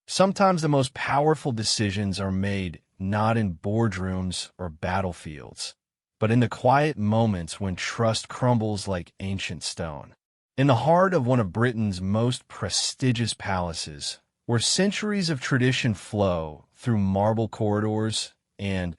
Sometimes the most powerful decisions are made not in boardrooms or battlefields, but in the quiet moments when trust crumbles like ancient stone. In the heart of one of Britain's most prestigious palaces, where centuries of tradition flow through marble corridors and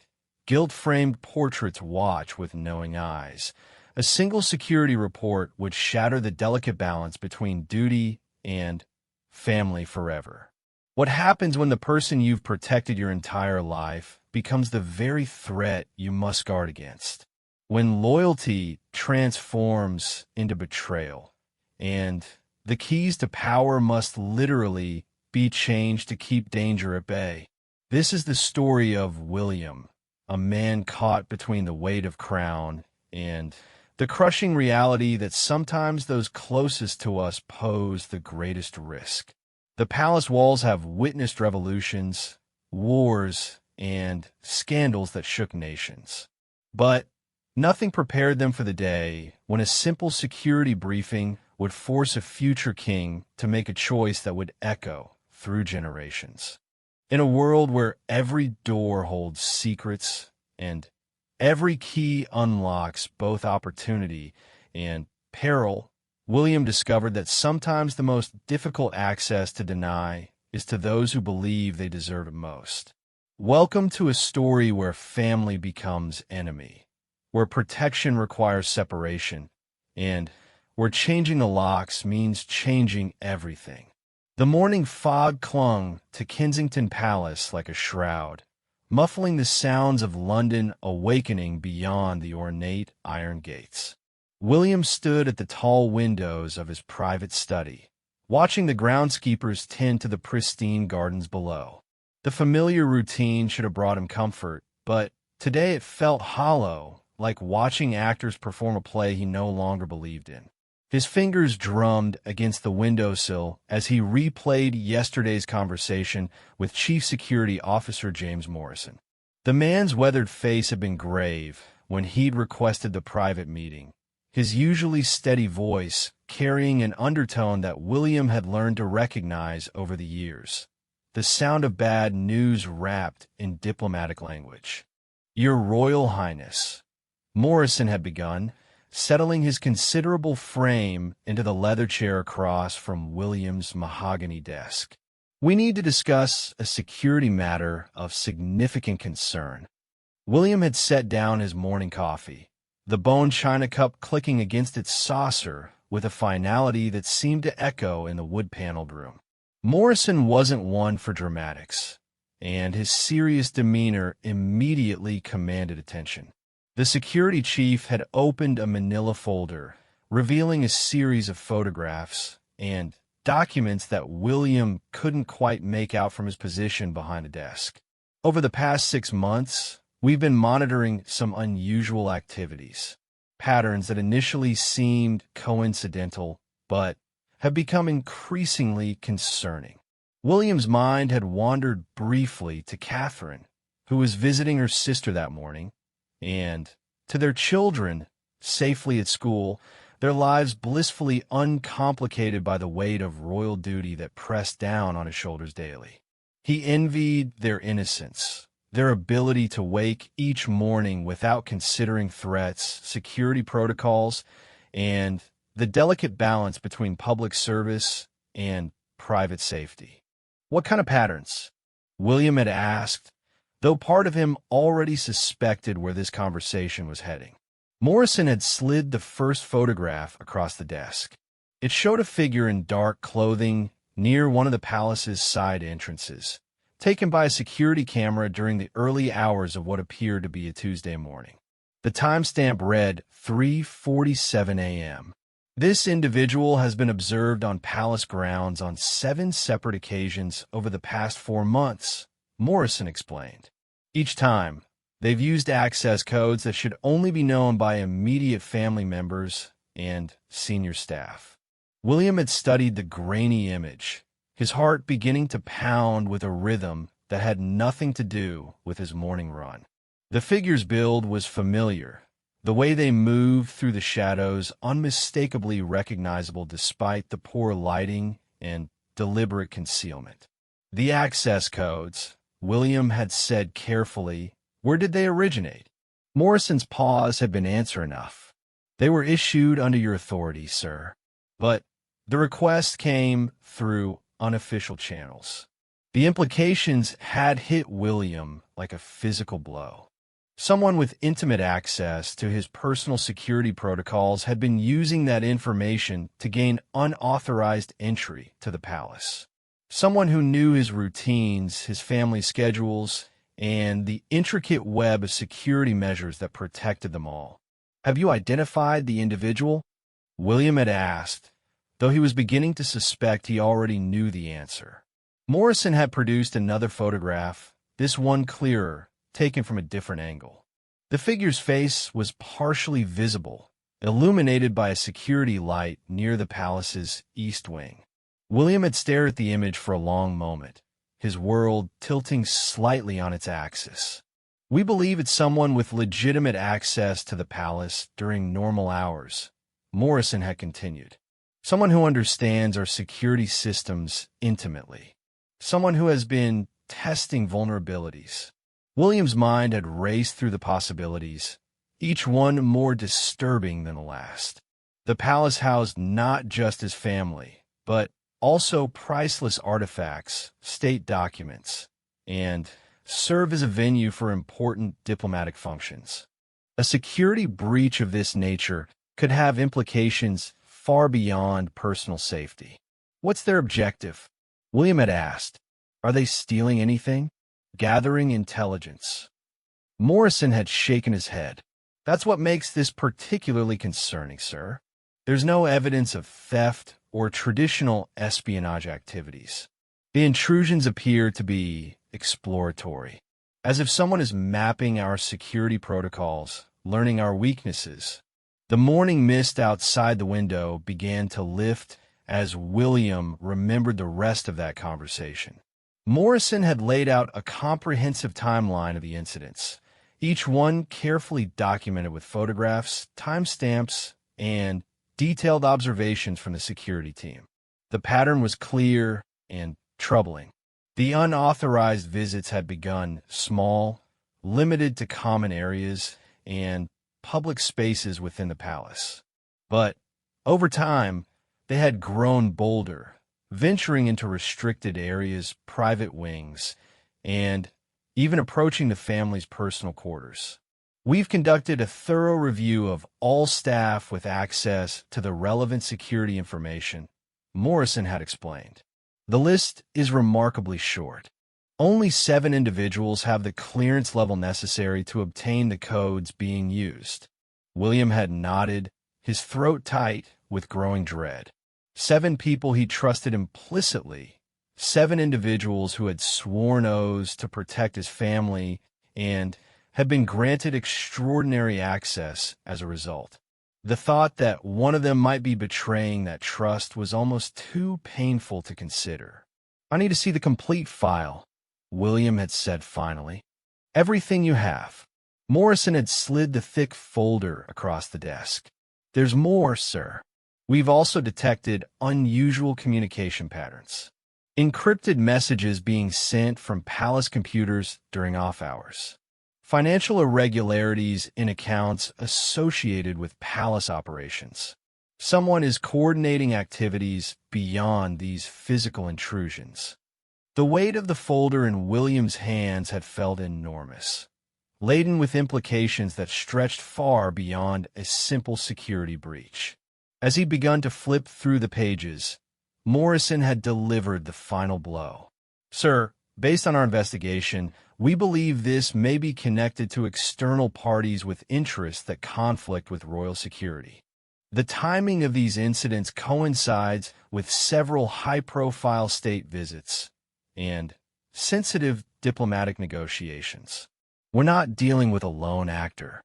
gilt-framed portraits watch with knowing eyes, a single security report would shatter the delicate balance between duty and family forever. What happens when the person you've protected your entire life becomes the very threat you must guard against? When loyalty transforms into betrayal, and the keys to power must literally be changed to keep danger at bay. This is the story of William, a man caught between the weight of crown and the crushing reality that sometimes those closest to us pose the greatest risk. The palace walls have witnessed revolutions, wars, and scandals that shook nations. But nothing prepared them for the day when a simple security briefing would force a future king to make a choice that would echo through generations. In a world where every door holds secrets and every key unlocks both opportunity and peril, William discovered that sometimes the most difficult access to deny is to those who believe they deserve it most. Welcome to a story where family becomes enemy, where protection requires separation, and where changing the locks means changing everything. The morning fog clung to Kensington Palace like a shroud, muffling the sounds of London awakening beyond the ornate iron gates. William stood at the tall windows of his private study, watching the groundskeepers tend to the pristine gardens below. The familiar routine should have brought him comfort, but today it felt hollow, like watching actors perform a play he no longer believed in. His fingers drummed against the windowsill as he replayed yesterday's conversation with Chief Security Officer James Morrison. The man's weathered face had been grave when he'd requested the private meeting, his usually steady voice carrying an undertone that William had learned to recognize over the years, the sound of bad news wrapped in diplomatic language. "Your Royal Highness," Morrison had begun, settling his considerable frame into the leather chair across from William's mahogany desk. "We need to discuss a security matter of significant concern." William had set down his morning coffee, the bone china cup clicking against its saucer with a finality that seemed to echo in the wood-paneled room. Morrison wasn't one for dramatics, and his serious demeanor immediately commanded attention. The security chief had opened a manila folder, revealing a series of photographs and documents that William couldn't quite make out from his position behind a desk. "Over the past 6 months, we've been monitoring some unusual activities, patterns that initially seemed coincidental, but have become increasingly concerning." William's mind had wandered briefly to Catherine, who was visiting her sister that morning, and to their children, safely at school, their lives blissfully uncomplicated by the weight of royal duty that pressed down on his shoulders daily. He envied their innocence, their ability to wake each morning without considering threats, security protocols, and the delicate balance between public service and private safety. "What kind of patterns?" William had asked, though part of him already suspected where this conversation was heading. Morrison had slid the first photograph across the desk. It showed a figure in dark clothing near one of the palace's side entrances, taken by a security camera during the early hours of what appeared to be a Tuesday morning. The timestamp read 3:47 a.m. "This individual has been observed on palace grounds on 7 separate occasions over the past 4 months," Morrison explained. "Each time, they've used access codes that should only be known by immediate family members and senior staff." William had studied the grainy image, his heart beginning to pound with a rhythm that had nothing to do with his morning run. The figure's build was familiar, the way they moved through the shadows unmistakably recognizable despite the poor lighting and deliberate concealment. The access codes, William had said carefully. Where did they originate? Morrison's pause had been answer enough. They were issued under your authority, sir. But the request came through unofficial channels. The implications had hit William like a physical blow. Someone with intimate access to his personal security protocols had been using that information to gain unauthorized entry to the palace. Someone who knew his routines, his family schedules, and the intricate web of security measures that protected them all. Have you identified the individual? William had asked, though he was beginning to suspect he already knew the answer. Morrison had produced another photograph, this one clearer, taken from a different angle. The figure's face was partially visible, illuminated by a security light near the palace's east wing. William had stared at the image for a long moment, his world tilting slightly on its axis. We believe it's someone with legitimate access to the palace during normal hours, Morrison had continued. Someone who understands our security systems intimately. Someone who has been testing vulnerabilities. William's mind had raced through the possibilities, each one more disturbing than the last. The palace housed not just his family, but also priceless artifacts, state documents, and serve as a venue for important diplomatic functions. A security breach of this nature could have implications far beyond personal safety. What's their objective? William had asked. Are they stealing anything? Gathering intelligence. Morrison had shaken his head. That's what makes this particularly concerning, sir. There's no evidence of theft or traditional espionage activities. The intrusions appear to be exploratory, as if someone is mapping our security protocols, learning our weaknesses. The morning mist outside the window began to lift as William remembered the rest of that conversation. Morrison had laid out a comprehensive timeline of the incidents, each one carefully documented with photographs, timestamps, and detailed observations from the security team. The pattern was clear and troubling. The unauthorized visits had begun small, limited to common areas and public spaces within the palace. But over time, they had grown bolder, venturing into restricted areas, private wings, and even approaching the family's personal quarters. We've conducted a thorough review of all staff with access to the relevant security information, Morrison had explained. The list is remarkably short. Only 7 individuals have the clearance level necessary to obtain the codes being used. William had nodded, his throat tight with growing dread. 7 people he trusted implicitly, 7 individuals who had sworn oaths to protect his family and had been granted extraordinary access as a result. The thought that one of them might be betraying that trust was almost too painful to consider. I need to see the complete file, William had said finally. Everything you have. Morrison had slid the thick folder across the desk. There's more, sir. We've also detected unusual communication patterns. Encrypted messages being sent from palace computers during off hours. Financial irregularities in accounts associated with palace operations. Someone is coordinating activities beyond these physical intrusions. The weight of the folder in William's hands had felt enormous, laden with implications that stretched far beyond a simple security breach. As he begun to flip through the pages, Morrison had delivered the final blow. Sir, based on our investigation, we believe this may be connected to external parties with interests that conflict with royal security. The timing of these incidents coincides with several high-profile state visits and sensitive diplomatic negotiations. We're not dealing with a lone actor.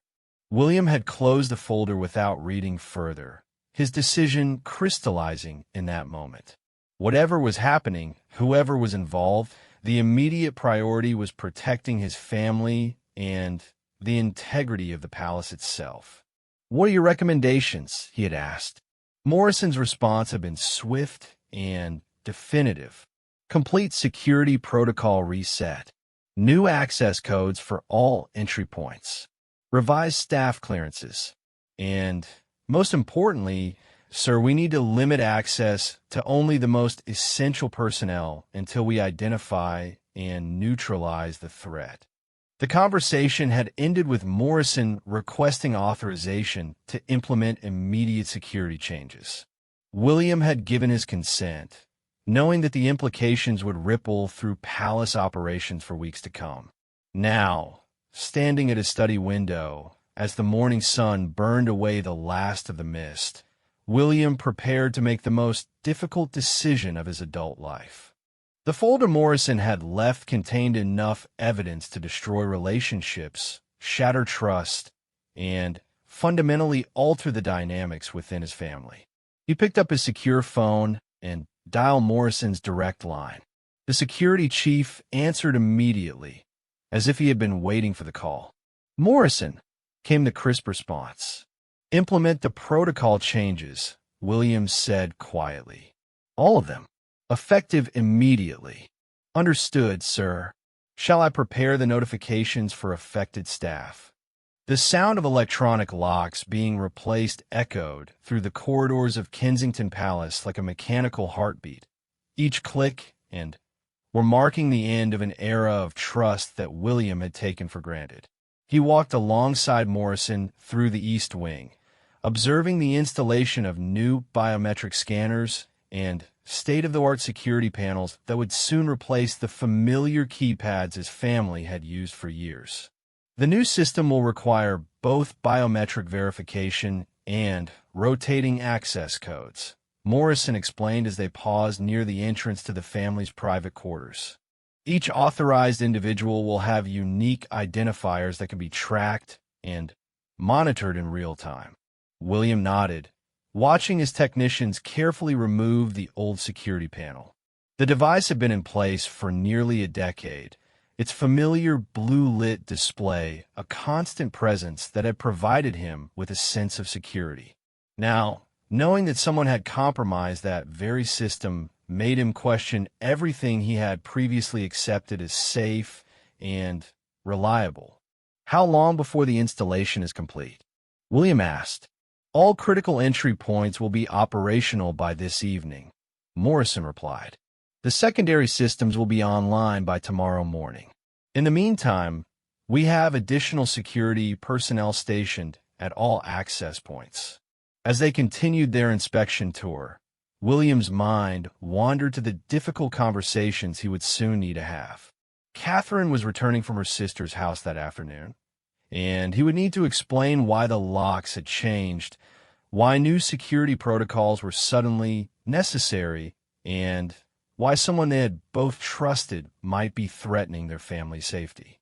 William had closed the folder without reading further, his decision crystallizing in that moment. Whatever was happening, whoever was involved, the immediate priority was protecting his family and the integrity of the palace itself. What are your recommendations? He had asked. Morrison's response had been swift and definitive. Complete security protocol reset. New access codes for all entry points. Revised staff clearances. And most importantly, sir, we need to limit access to only the most essential personnel until we identify and neutralize the threat. The conversation had ended with Morrison requesting authorization to implement immediate security changes. William had given his consent, knowing that the implications would ripple through palace operations for weeks to come. Now, standing at his study window, as the morning sun burned away the last of the mist, William prepared to make the most difficult decision of his adult life. The folder Morrison had left contained enough evidence to destroy relationships, shatter trust, and fundamentally alter the dynamics within his family. He picked up his secure phone and dialed Morrison's direct line. The security chief answered immediately, as if he had been waiting for the call. "Morrison," came the crisp response. "Implement the protocol changes," Williams said quietly. "All of them. Effective immediately." "Understood, sir. Shall I prepare the notifications for affected staff?" The sound of electronic locks being replaced echoed through the corridors of Kensington Palace like a mechanical heartbeat. Each click and were marking the end of an era of trust that William had taken for granted. He walked alongside Morrison through the East Wing, observing the installation of new biometric scanners and state-of-the-art security panels that would soon replace the familiar keypads his family had used for years. The new system will require both biometric verification and rotating access codes, Morrison explained as they paused near the entrance to the family's private quarters. Each authorized individual will have unique identifiers that can be tracked and monitored in real time. William nodded, watching his technicians carefully remove the old security panel. The device had been in place for nearly a decade, its familiar blue-lit display a constant presence that had provided him with a sense of security. Now, knowing that someone had compromised that very system made him question everything he had previously accepted as safe and reliable. "How long before the installation is complete?" William asked. "All critical entry points will be operational by this evening," Morrison replied. "The secondary systems will be online by tomorrow morning. In the meantime, we have additional security personnel stationed at all access points." As they continued their inspection tour, William's mind wandered to the difficult conversations he would soon need to have. Catherine was returning from her sister's house that afternoon, and he would need to explain why the locks had changed, why new security protocols were suddenly necessary, and why someone they had both trusted might be threatening their family's safety.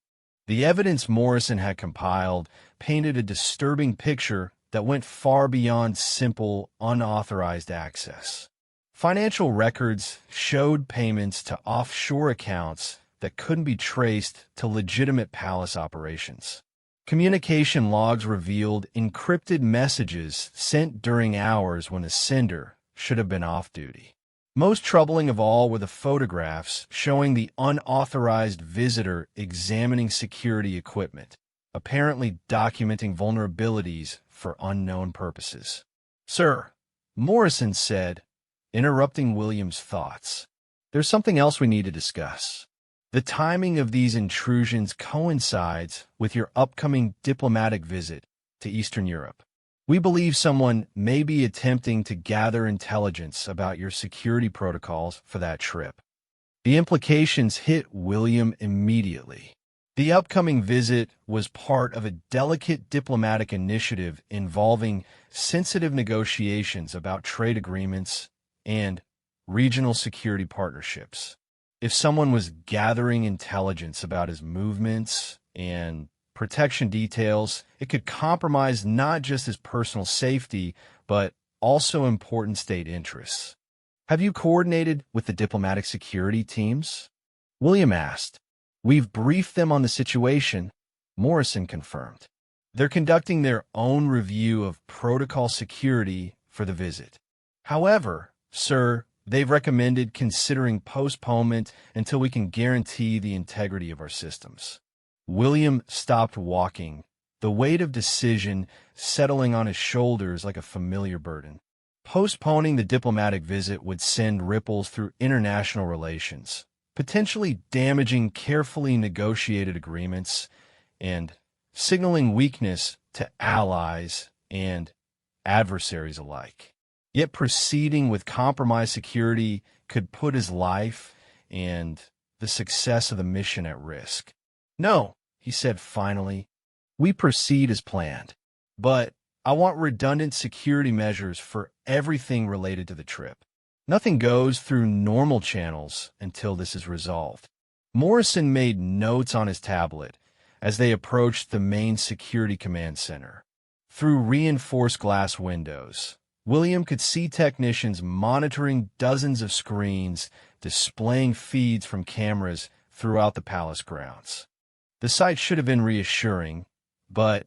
The evidence Morrison had compiled painted a disturbing picture that went far beyond simple, unauthorized access. Financial records showed payments to offshore accounts that couldn't be traced to legitimate palace operations. Communication logs revealed encrypted messages sent during hours when the sender should have been off duty. Most troubling of all were the photographs showing the unauthorized visitor examining security equipment, apparently documenting vulnerabilities for unknown purposes. "Sir," Morrison said, interrupting William's thoughts, "there's something else we need to discuss. The timing of these intrusions coincides with your upcoming diplomatic visit to Eastern Europe. We believe someone may be attempting to gather intelligence about your security protocols for that trip." The implications hit William immediately. The upcoming visit was part of a delicate diplomatic initiative involving sensitive negotiations about trade agreements and regional security partnerships. If someone was gathering intelligence about his movements and protection details, it could compromise not just his personal safety, but also important state interests. "Have you coordinated with the diplomatic security teams?" William asked. "We've briefed them on the situation," Morrison confirmed. "They're conducting their own review of protocol security for the visit. However, sir, They've recommended considering postponement until we can guarantee the integrity of our systems. William stopped walking, the weight of decision settling on his shoulders like a familiar burden. Postponing the diplomatic visit would send ripples through international relations, potentially damaging carefully negotiated agreements and signaling weakness to allies and adversaries alike. Yet proceeding with compromised security could put his life and the success of the mission at risk. "No," he said finally, "we proceed as planned, but I want redundant security measures for everything related to the trip. Nothing goes through normal channels until this is resolved." Morrison made notes on his tablet as they approached the main security command center. Through reinforced glass windows, William could see technicians monitoring dozens of screens, displaying feeds from cameras throughout the palace grounds. The sight should have been reassuring, but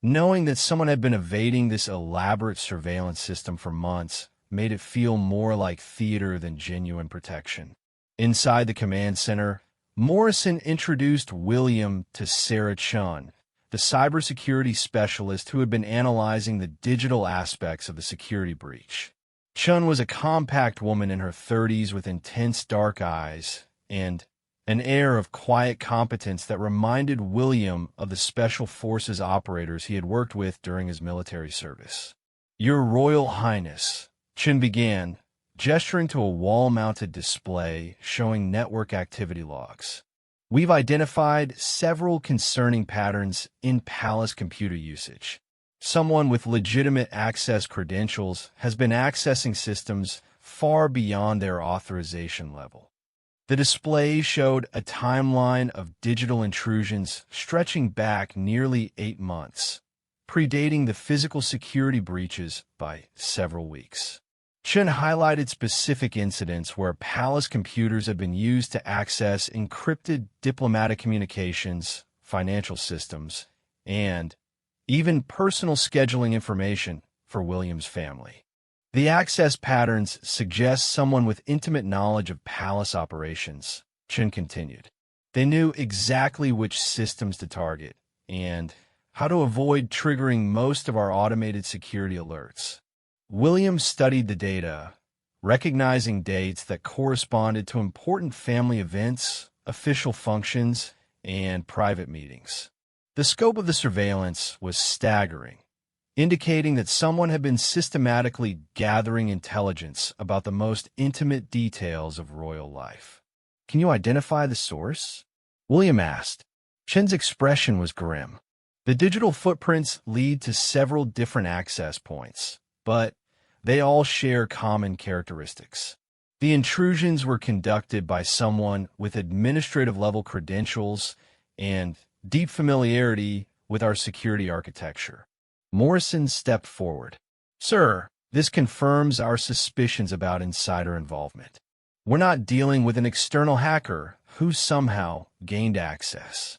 knowing that someone had been evading this elaborate surveillance system for months made it feel more like theater than genuine protection. Inside the command center, Morrison introduced William to Sarah Chun, the cybersecurity specialist who had been analyzing the digital aspects of the security breach. Chun was a compact woman in her 30s with intense dark eyes and an air of quiet competence that reminded William of the Special Forces operators he had worked with during his military service. "Your Royal Highness," Chun began, gesturing to a wall-mounted display showing network activity logs. "We've identified several concerning patterns in palace computer usage. Someone with legitimate access credentials has been accessing systems far beyond their authorization level." The display showed a timeline of digital intrusions stretching back nearly 8 months, predating the physical security breaches by several weeks. Chun highlighted specific incidents where palace computers had been used to access encrypted diplomatic communications, financial systems, and even personal scheduling information for William's family. "The access patterns suggest someone with intimate knowledge of palace operations," Chun continued. "They knew exactly which systems to target and how to avoid triggering most of our automated security alerts." William studied the data, recognizing dates that corresponded to important family events, official functions, and private meetings. The scope of the surveillance was staggering, indicating that someone had been systematically gathering intelligence about the most intimate details of royal life. "Can you identify the source?" William asked. Chen's expression was grim. "The digital footprints lead to several different access points, but they all share common characteristics. The intrusions were conducted by someone with administrative-level credentials and deep familiarity with our security architecture." Morrison stepped forward. "Sir, this confirms our suspicions about insider involvement. We're not dealing with an external hacker who somehow gained access.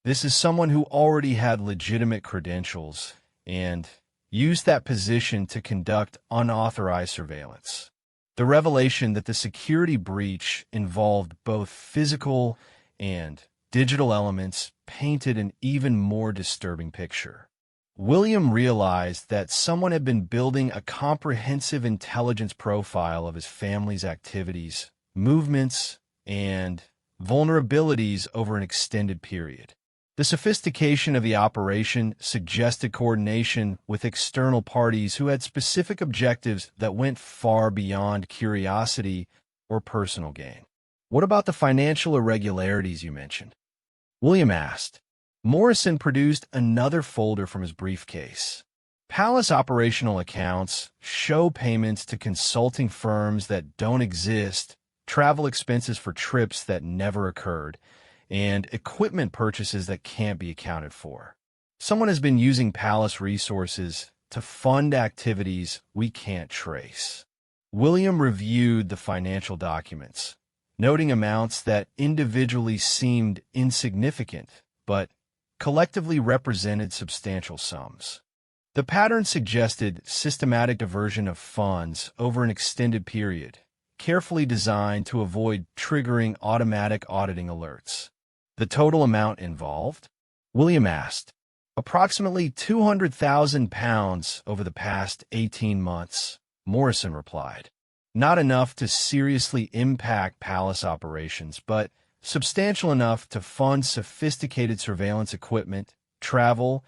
This is someone who already had legitimate credentials and used that position to conduct unauthorized surveillance." The revelation that the security breach involved both physical and digital elements painted an even more disturbing picture. William realized that someone had been building a comprehensive intelligence profile of his family's activities, movements, and vulnerabilities over an extended period. The sophistication of the operation suggested coordination with external parties who had specific objectives that went far beyond curiosity or personal gain. "What about the financial irregularities you mentioned?" William asked. Morrison produced another folder from his briefcase. Palace operational accounts show payments to consulting firms that don't exist, travel expenses for trips that never occurred, and equipment purchases that can't be accounted for. Someone has been using palace resources to fund activities we can't trace. William reviewed the financial documents, noting amounts that individually seemed insignificant, but collectively represented substantial sums. The pattern suggested systematic diversion of funds over an extended period, carefully designed to avoid triggering automatic auditing alerts. The total amount involved? William asked. Approximately £200,000 over the past 18 months, Morrison replied. Not enough to seriously impact palace operations, but substantial enough to fund sophisticated surveillance equipment, travel,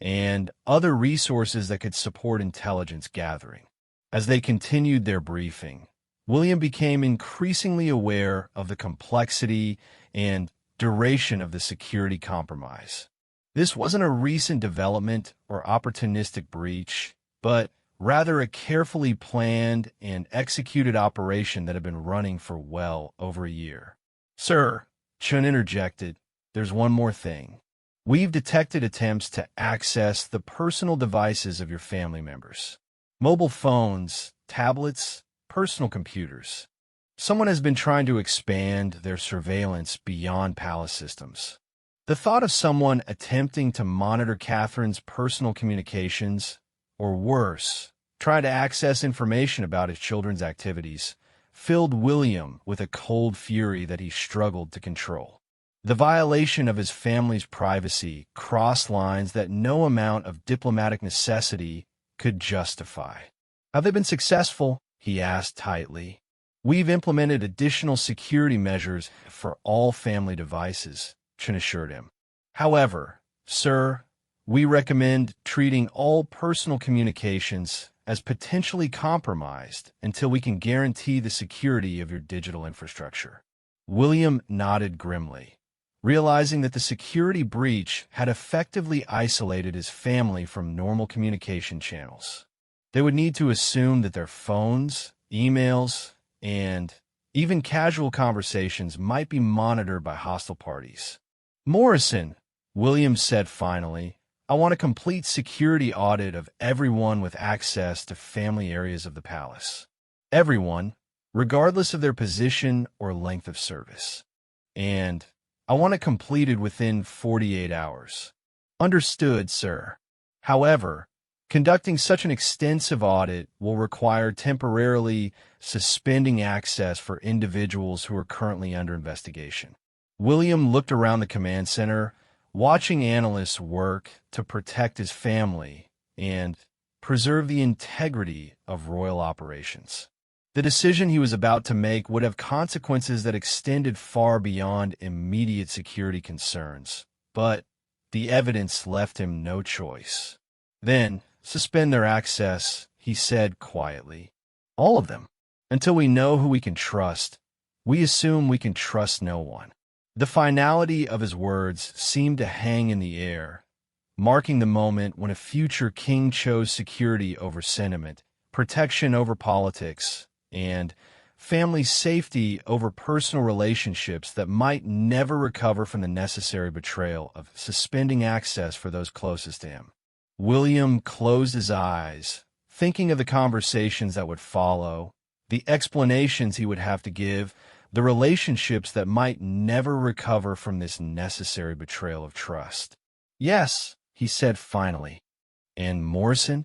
and other resources that could support intelligence gathering. As they continued their briefing, William became increasingly aware of the complexity and duration of the security compromise. This wasn't a recent development or opportunistic breach, but rather a carefully planned and executed operation that had been running for well over a year. Sir, Chun interjected, there's one more thing. We've detected attempts to access the personal devices of your family members. Mobile phones, tablets, personal computers. Someone has been trying to expand their surveillance beyond palace systems. The thought of someone attempting to monitor Catherine's personal communications, or worse, try to access information about his children's activities, filled William with a cold fury that he struggled to control. The violation of his family's privacy crossed lines that no amount of diplomatic necessity could justify. Have they been successful? He asked tightly. We've implemented additional security measures for all family devices, Chun assured him. However, sir, we recommend treating all personal communications as potentially compromised until we can guarantee the security of your digital infrastructure. William nodded grimly, realizing that the security breach had effectively isolated his family from normal communication channels. They would need to assume that their phones, emails, and even casual conversations might be monitored by hostile parties. Morrison, Williams said finally, I want a complete security audit of everyone with access to family areas of the palace. Everyone, regardless of their position or length of service. And I want it completed within 48 hours. Understood, sir. However, conducting such an extensive audit will require temporarily suspending access for individuals who are currently under investigation. William looked around the command center, watching analysts work to protect his family and preserve the integrity of royal operations. The decision he was about to make would have consequences that extended far beyond immediate security concerns, but the evidence left him no choice. Then, suspend their access, he said quietly. All of them. Until we know who we can trust, we assume we can trust no one. The finality of his words seemed to hang in the air, marking the moment when a future king chose security over sentiment, protection over politics, and family safety over personal relationships that might never recover from the necessary betrayal of suspending access for those closest to him. William closed his eyes, thinking of the conversations that would follow, the explanations he would have to give, the relationships that might never recover from this necessary betrayal of trust. Yes, he said finally. And Morrison,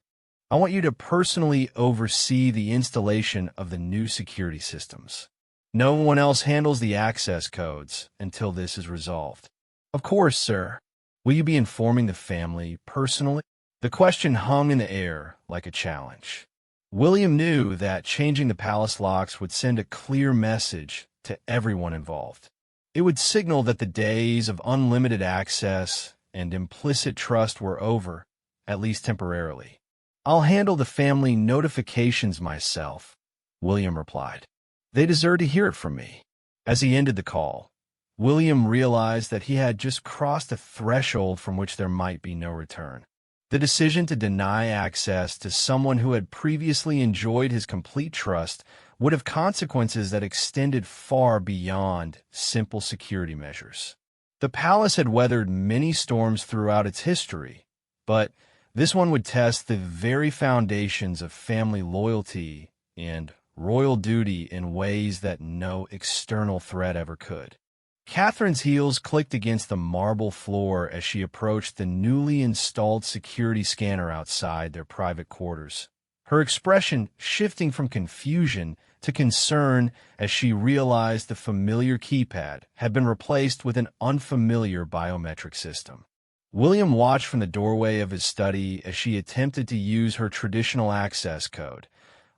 I want you to personally oversee the installation of the new security systems. No one else handles the access codes until this is resolved. Of course, sir. Will you be informing the family personally? The question hung in the air like a challenge. William knew that changing the palace locks would send a clear message to everyone involved. It would signal that the days of unlimited access and implicit trust were over, at least temporarily. I'll handle the family notifications myself, William replied. They deserve to hear it from me. As he ended the call, William realized that he had just crossed a threshold from which there might be no return. The decision to deny access to someone who had previously enjoyed his complete trust would have consequences that extended far beyond simple security measures. The palace had weathered many storms throughout its history, but this one would test the very foundations of family loyalty and royal duty in ways that no external threat ever could. Catherine's heels clicked against the marble floor as she approached the newly installed security scanner outside their private quarters, her expression shifting from confusion to concern as she realized the familiar keypad had been replaced with an unfamiliar biometric system. William watched from the doorway of his study as she attempted to use her traditional access code,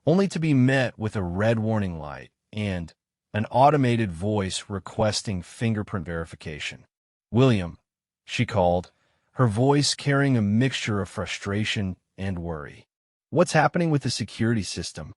only to be met with a red warning light and an automated voice requesting fingerprint verification. "William," she called, her voice carrying a mixture of frustration and worry. "What's happening with the security system?"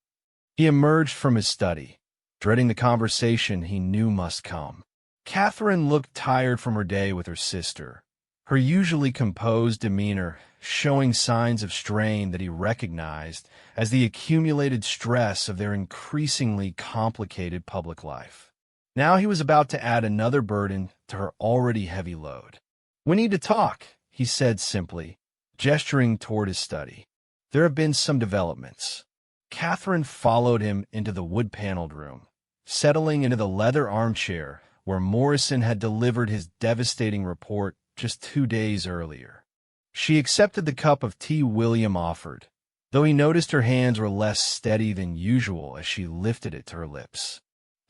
He emerged from his study, dreading the conversation he knew must come. Catherine looked tired from her day with her sister, her usually composed demeanor showing signs of strain that he recognized as the accumulated stress of their increasingly complicated public life. Now he was about to add another burden to her already heavy load. "We need to talk," he said simply, gesturing toward his study. "There have been some developments." Catherine followed him into the wood-paneled room, settling into the leather armchair where Morrison had delivered his devastating report just 2 days earlier. She accepted the cup of tea William offered, though he noticed her hands were less steady than usual as she lifted it to her lips.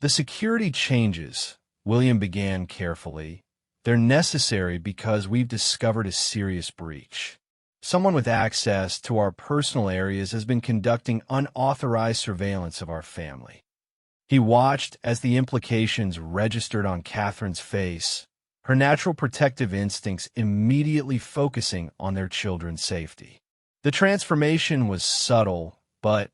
"The security changes," William began carefully. "They're necessary because we've discovered a serious breach. Someone with access to our personal areas has been conducting unauthorized surveillance of our family." He watched as the implications registered on Catherine's face, her natural protective instincts immediately focusing on their children's safety. The transformation was subtle, but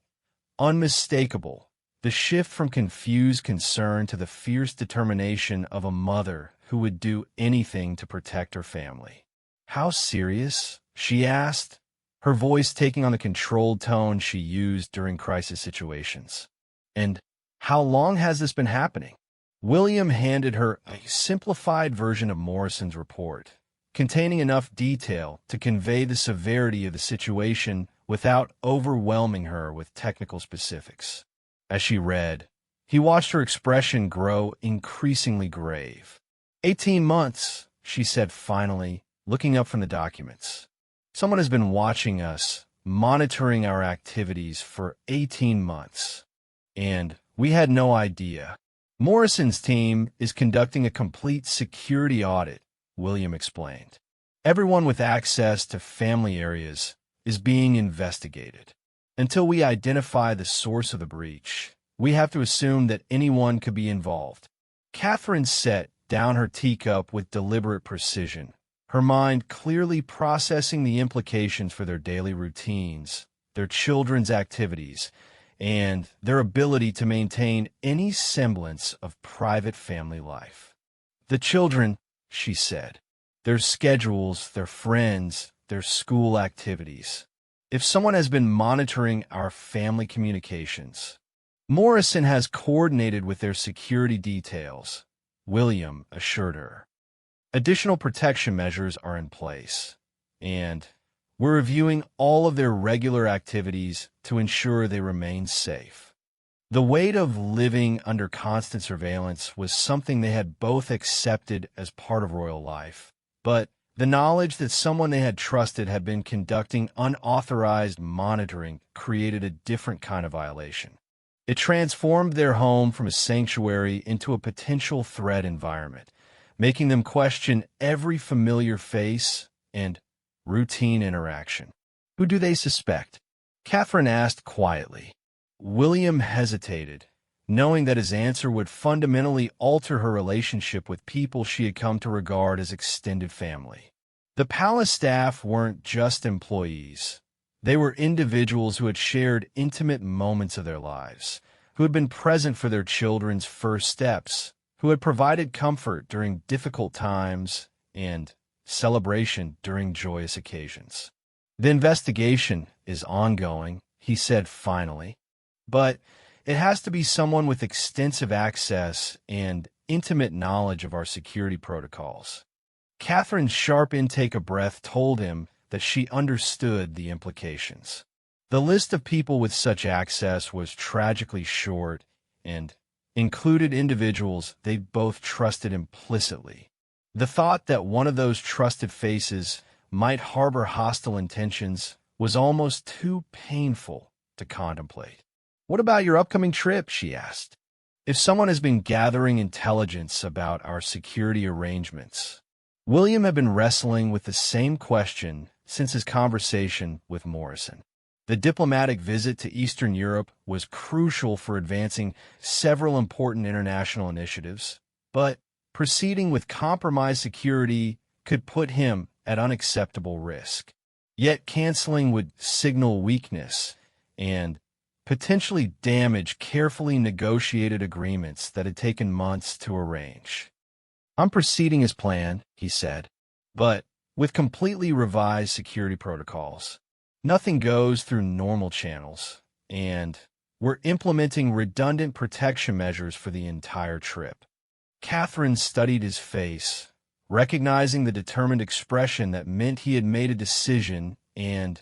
unmistakable. The shift from confused concern to the fierce determination of a mother who would do anything to protect her family. "How serious?" she asked, her voice taking on the controlled tone she used during crisis situations. "And how long has this been happening?" William handed her a simplified version of Morrison's report, containing enough detail to convey the severity of the situation without overwhelming her with technical specifics. As she read, he watched her expression grow increasingly grave. 18 months, she said finally, looking up from the documents. "Someone has been watching us, monitoring our activities for 18 months. And we had no idea. Morrison's team is conducting a complete security audit," William explained. "Everyone with access to family areas is being investigated. Until we identify the source of the breach, we have to assume that anyone could be involved." Catherine set down her teacup with deliberate precision, her mind clearly processing the implications for their daily routines, their children's activities, and their ability to maintain any semblance of private family life. "The children," she said, "their schedules, their friends, their school activities. If someone has been monitoring our family communications, Morrison has coordinated with their security details," William assured her. "Additional protection measures are in place, and we're reviewing all of their regular activities to ensure they remain safe." The weight of living under constant surveillance was something they had both accepted as part of royal life, but the knowledge that someone they had trusted had been conducting unauthorized monitoring created a different kind of violation. It transformed their home from a sanctuary into a potential threat environment, making them question every familiar face and routine interaction. "Who do they suspect?" Catherine asked quietly. William hesitated, knowing that his answer would fundamentally alter her relationship with people she had come to regard as extended family. The palace staff weren't just employees. They were individuals who had shared intimate moments of their lives, who had been present for their children's first steps, who had provided comfort during difficult times and celebration during joyous occasions. "The investigation is ongoing," he said finally, "but it has to be someone with extensive access and intimate knowledge of our security protocols." Catherine's sharp intake of breath told him that she understood the implications. The list of people with such access was tragically short and included individuals they both trusted implicitly. The thought that one of those trusted faces might harbor hostile intentions was almost too painful to contemplate. "What about your upcoming trip?" she asked. "If someone has been gathering intelligence about our security arrangements." William had been wrestling with the same question since his conversation with Morrison. The diplomatic visit to Eastern Europe was crucial for advancing several important international initiatives, but proceeding with compromised security could put him at unacceptable risk. Yet canceling would signal weakness and potentially damage carefully negotiated agreements that had taken months to arrange. "I'm proceeding as planned," he said, "but with completely revised security protocols. Nothing goes through normal channels, and we're implementing redundant protection measures for the entire trip." Catherine studied his face, recognizing the determined expression that meant he had made a decision and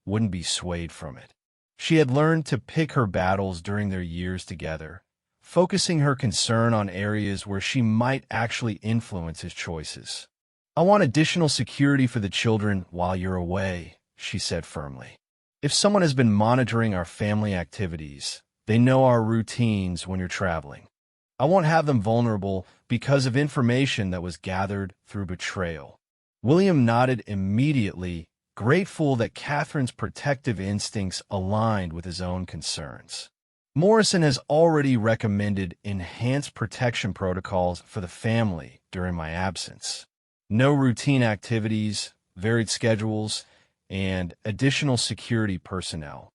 wouldn't be swayed from it. She had learned to pick her battles during their years together, focusing her concern on areas where she might actually influence his choices. "I want additional security for the children while you're away," she said firmly. "If someone has been monitoring our family activities, they know our routines when you're traveling. I won't have them vulnerable because of information that was gathered through betrayal." William nodded immediately, grateful that Catherine's protective instincts aligned with his own concerns. "Morrison has already recommended enhanced protection protocols for the family during my absence. No routine activities, varied schedules, and additional security personnel."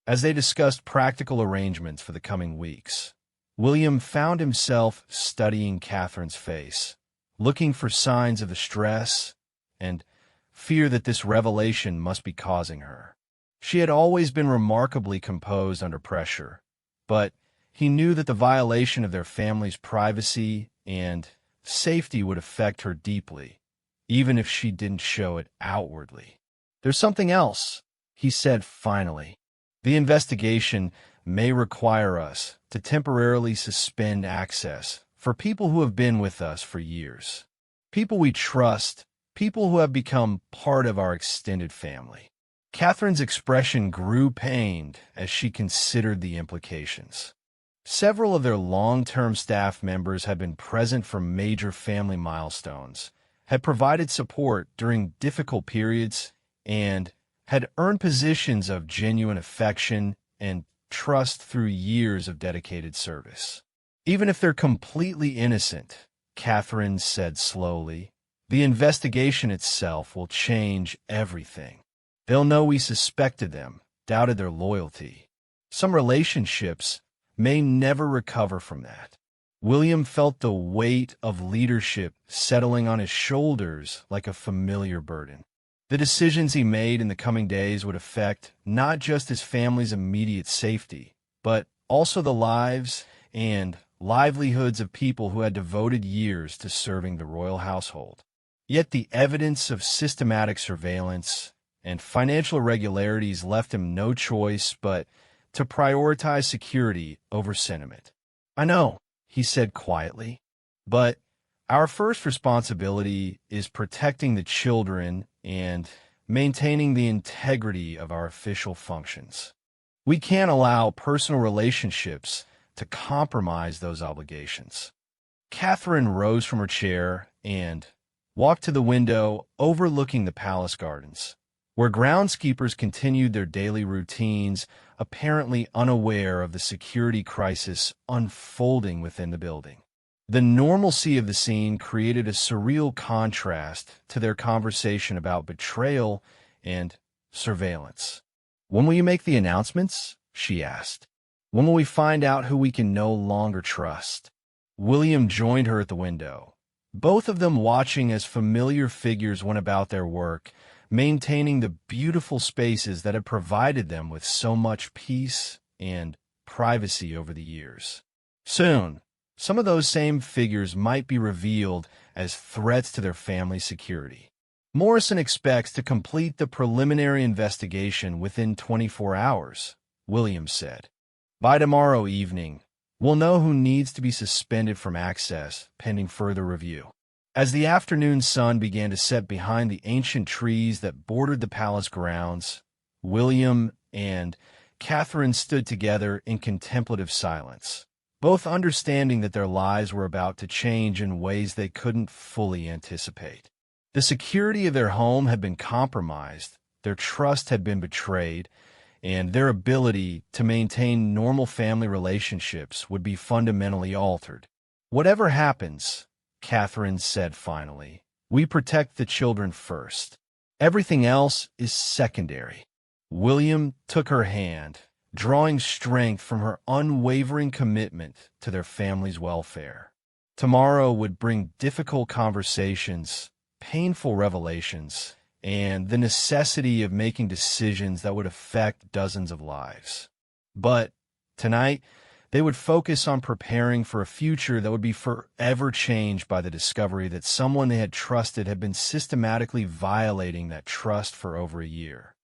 As they discussed practical arrangements for the coming weeks, William found himself studying Catherine's face, looking for signs of the stress and fear that this revelation must be causing her. She had always been remarkably composed under pressure, but he knew that the violation of their family's privacy and safety would affect her deeply, even if she didn't show it outwardly. "There's something else," he said finally. "The investigation may require us to temporarily suspend access for people who have been with us for years. People we trust, people who have become part of our extended family." Catherine's expression grew pained as she considered the implications. Several of their long-term staff members had been present for major family milestones, had provided support during difficult periods, and had earned positions of genuine affection and trust through years of dedicated service. "Even if they're completely innocent," Catherine said slowly, "the investigation itself will change everything. They'll know we suspected them, doubted their loyalty. Some relationships may never recover from that." William felt the weight of leadership settling on his shoulders like a familiar burden. The decisions he made in the coming days would affect not just his family's immediate safety, but also the lives and livelihoods of people who had devoted years to serving the royal household. Yet the evidence of systematic surveillance and financial irregularities left him no choice but to prioritize security over sentiment. "I know," he said quietly, "but our first responsibility is protecting the children and maintaining the integrity of our official functions. We can't allow personal relationships to compromise those obligations." Catherine rose from her chair and walked to the window overlooking the palace gardens, where groundskeepers continued their daily routines, apparently unaware of the security crisis unfolding within the building. The normalcy of the scene created a surreal contrast to their conversation about betrayal and surveillance. "When will you make the announcements?" she asked. "When will we find out who we can no longer trust?" William joined her at the window, both of them watching as familiar figures went about their work, maintaining the beautiful spaces that had provided them with so much peace and privacy over the years. Soon, some of those same figures might be revealed as threats to their family's security. "Morrison expects to complete the preliminary investigation within 24 hours, Williams said. "By tomorrow evening, we'll know who needs to be suspended from access, pending further review." As the afternoon sun began to set behind the ancient trees that bordered the palace grounds, William and Catherine stood together in contemplative silence, both understanding that their lives were about to change in ways they couldn't fully anticipate. The security of their home had been compromised, their trust had been betrayed, and their ability to maintain normal family relationships would be fundamentally altered. "Whatever happens," Catherine said finally, "we protect the children first. Everything else is secondary." William took her hand, drawing strength from her unwavering commitment to their family's welfare. Tomorrow would bring difficult conversations, painful revelations, and the necessity of making decisions that would affect dozens of lives. But tonight, they would focus on preparing for a future that would be forever changed by the discovery that someone they had trusted had been systematically violating that trust for over a year.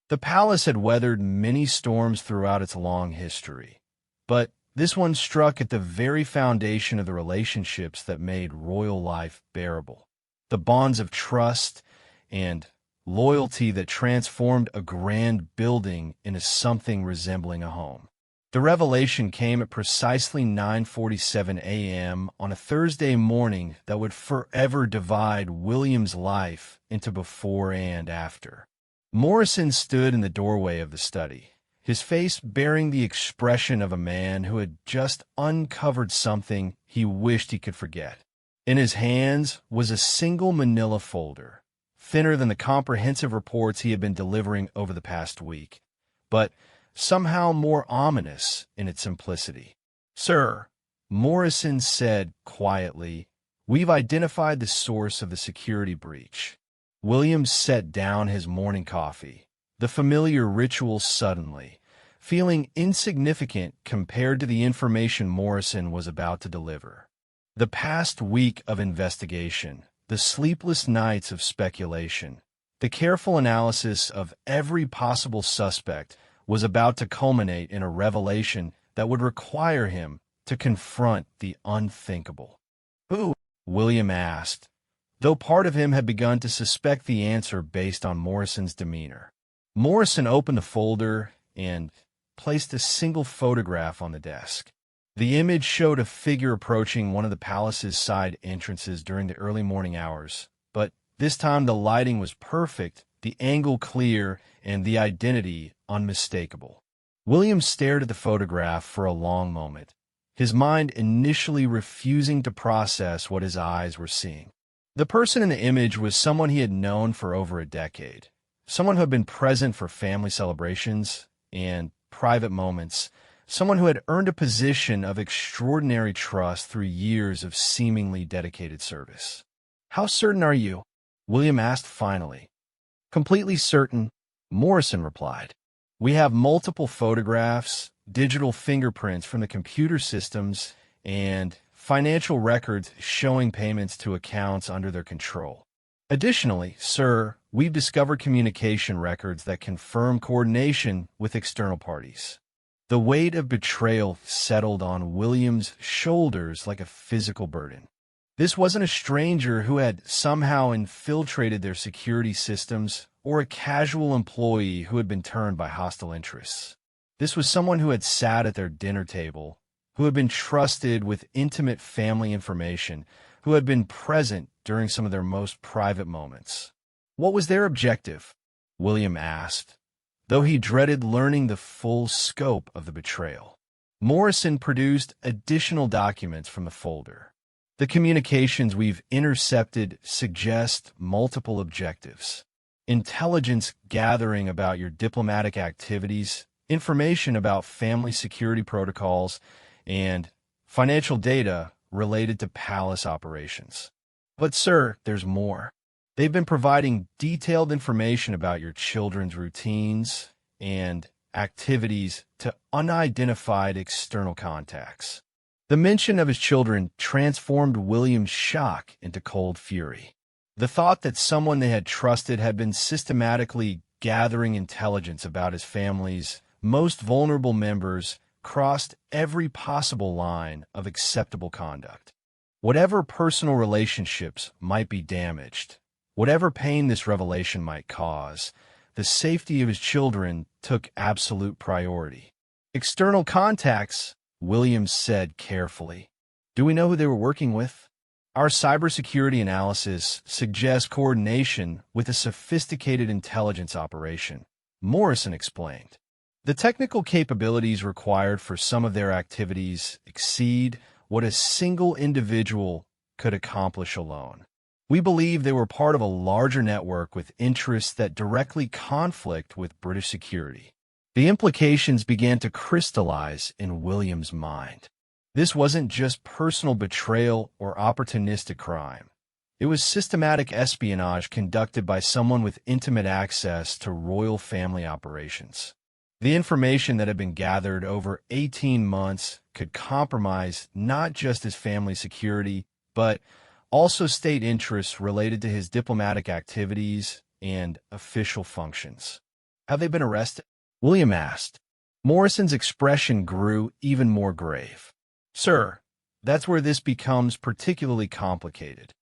The palace had weathered many storms throughout its long history, but this one struck at the very foundation of the relationships that made royal life bearable. The bonds of trust and loyalty that transformed a grand building into something resembling a home. The revelation came at precisely 9:47 a.m. on a Thursday morning that would forever divide William's life into before and after. Morrison stood in the doorway of the study, his face bearing the expression of a man who had just uncovered something he wished he could forget. In his hands was a single manila folder, thinner than the comprehensive reports he had been delivering over the past week, but somehow more ominous in its simplicity. "Sir," Morrison said quietly, "we've identified the source of the security breach." Williams set down his morning coffee, the familiar ritual suddenly, feeling insignificant compared to the information Morrison was about to deliver. The past week of investigation, the sleepless nights of speculation, the careful analysis of every possible suspect was about to culminate in a revelation that would require him to confront the unthinkable. "Who?" William asked, though part of him had begun to suspect the answer based on Morrison's demeanor. Morrison opened the folder and placed a single photograph on the desk. The image showed a figure approaching one of the palace's side entrances during the early morning hours, but this time the lighting was perfect, the angle clear, and the identity unmistakable. William stared at the photograph for a long moment, his mind initially refusing to process what his eyes were seeing. The person in the image was someone he had known for over a decade, someone who had been present for family celebrations and private moments, someone who had earned a position of extraordinary trust through years of seemingly dedicated service. "How certain are you?" William asked finally. "Completely certain," Morrison replied. "We have multiple photographs, digital fingerprints from the computer systems, and financial records showing payments to accounts under their control. Additionally, sir, we've discovered communication records that confirm coordination with external parties." The weight of betrayal settled on William's shoulders like a physical burden. This wasn't a stranger who had somehow infiltrated their security systems or a casual employee who had been turned by hostile interests. This was someone who had sat at their dinner table, who had been trusted with intimate family information, who had been present during some of their most private moments. "What was their objective?" William asked, though he dreaded learning the full scope of the betrayal. Morrison produced additional documents from the folder. "The communications we've intercepted suggest multiple objectives. Intelligence gathering about your diplomatic activities, information about family security protocols, and financial data related to palace operations. But, sir, there's more. They've been providing detailed information about your children's routines and activities to unidentified external contacts." The mention of his children transformed William's shock into cold fury. The thought that someone they had trusted had been systematically gathering intelligence about his family's most vulnerable members crossed every possible line of acceptable conduct. Whatever personal relationships might be damaged, whatever pain this revelation might cause, the safety of his children took absolute priority. External contacts, Williams said carefully. Do we know who they were working with? Our cybersecurity analysis suggests coordination with a sophisticated intelligence operation, Morrison explained. The technical capabilities required for some of their activities exceed what a single individual could accomplish alone. We believe they were part of a larger network with interests that directly conflict with British security. The implications began to crystallize in William's mind. This wasn't just personal betrayal or opportunistic crime. It was systematic espionage conducted by someone with intimate access to royal family operations. The information that had been gathered over 18 months could compromise not just his family's security, but also state interests related to his diplomatic activities and official functions. Have they been arrested? William asked. Morrison's expression grew even more grave. Sir, that's where this becomes particularly complicated.